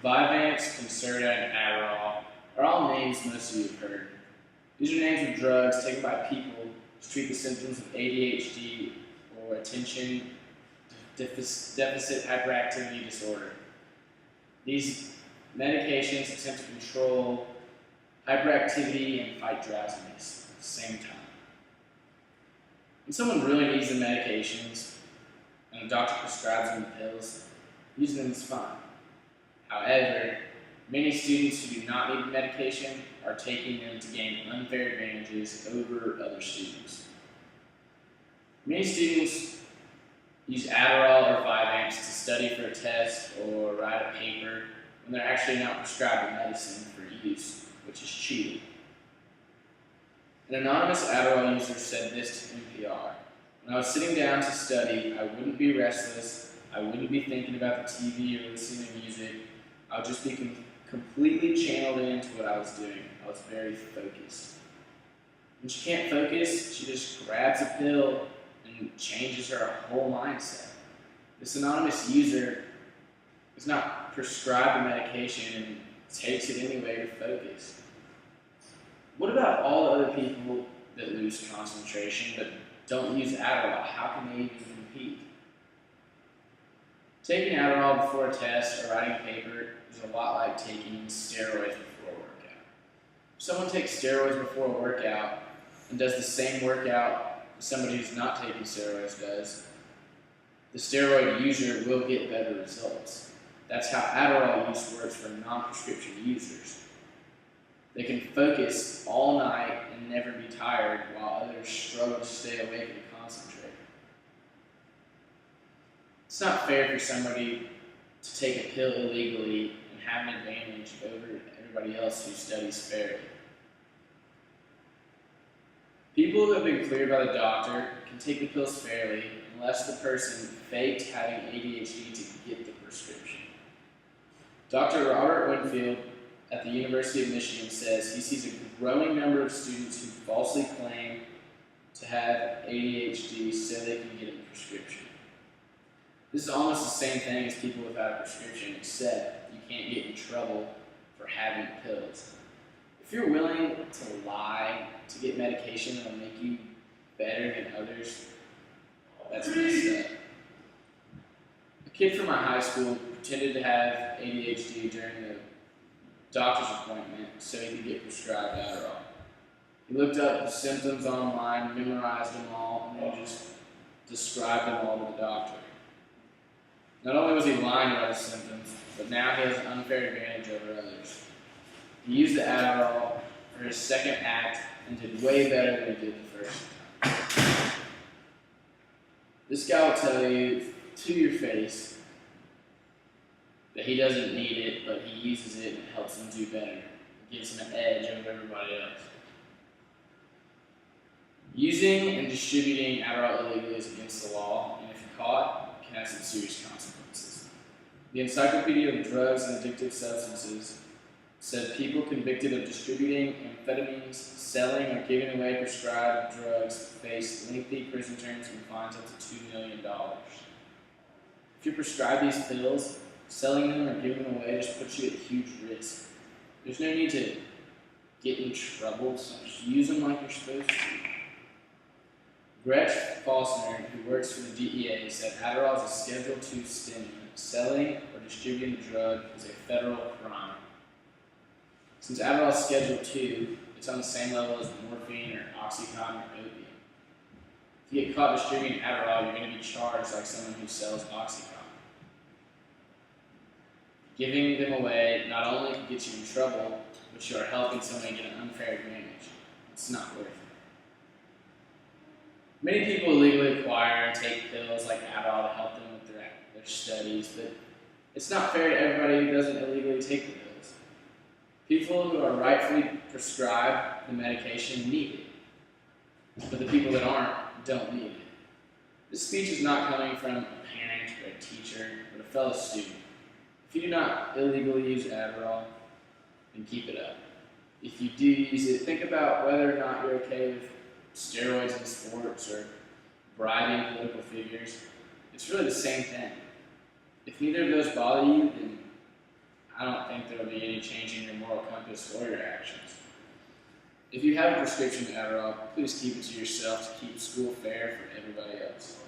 Vyvanse, Concerta, and Adderall are all names most of you have heard. These are names of drugs taken by people to treat the symptoms of ADHD or attention deficit hyperactivity disorder. These medications attempt to control hyperactivity and fight drowsiness at the same time. When someone really needs the medications and a doctor prescribes them the pills, using them is fine. However, many students who do not need the medication are taking them to gain unfair advantages over other students. Many students use Adderall or Vyvanse to study for a test or write a paper when they're actually not prescribed the medicine for use, which is cheating. An anonymous Adderall user said this to NPR: "When I was sitting down to study, I wouldn't be restless, I wouldn't be thinking about the TV or listening to music. I would just be completely channeled into what I was doing. I was very focused." When she can't focus, she just grabs a pill and changes her whole mindset. This anonymous user is not prescribed the medication and takes it anyway to focus. What about all the other people that lose concentration but don't use Adderall? How can they even compete? Taking Adderall before a test or writing a paper is a lot like taking steroids before a workout. If someone takes steroids before a workout and does the same workout as somebody who's not taking steroids does, the steroid user will get better results. That's how Adderall use works for non-prescription users. They can focus all night and never be tired, while others struggle to stay awake and concentrate. It's not fair for somebody to take a pill illegally and have an advantage over everybody else who studies fairly. People who have been cleared by the doctor can take the pills fairly unless the person faked having ADHD to get the prescription. Dr. Robert Winfield at the University of Michigan says he sees a growing number of students who falsely claim to have ADHD so they can get a prescription. This is almost the same thing as people without a prescription, except you can't get in trouble for having pills. If you're willing to lie to get medication that will make you better than others, that's messed up. A kid from our high school pretended to have ADHD during the doctor's appointment so he could get prescribed Adderall. He looked up the symptoms online, memorized them all, and then just described them all to the doctor. Not only was he lying about his symptoms, but now he has an unfair advantage over others. He used the Adderall for his second act and did way better than he did the first time. This guy will tell you to your face that he doesn't need it, but he uses it and it helps him do better. It gives him an edge over everybody else. Using and distributing Adderall illegally is against the law, and if you're caught, it can have some serious consequences. The Encyclopedia of Drugs and Addictive Substances said people convicted of distributing amphetamines, selling, or giving away prescribed drugs face lengthy prison terms and fines up to $2 million. If you're prescribed these pills, selling them or giving them away just puts you at huge risk. There's no need to get in trouble, so just use them like you're supposed to. Gretch Faulkner, who works for the DEA, said Adderall is a Schedule II stimulant. Selling or distributing the drug is a federal crime. Since Adderall is Schedule II, it's on the same level as morphine or Oxycontin or opium. If you get caught distributing Adderall, you're going to be charged like someone who sells Oxycontin. Giving them away not only can get you in trouble, but you are helping somebody get an unfair advantage. It's not worth it. Many people illegally acquire and take pills like Adderall to help them with their studies, but it's not fair to everybody who doesn't illegally take the pills. People who are rightfully prescribed the medication need it, but the people that aren't don't need it. This speech is not coming from a parent or a teacher, but a fellow student. If you do not illegally use Adderall, then keep it up. If you do use it, think about whether or not you're okay with steroids in sports or bribing political figures. It's really the same thing. If neither of those bother you, then I don't think there will be any change in your moral compass or your actions. If you have a prescription Adderall, please keep it to yourself to keep school fair for everybody else.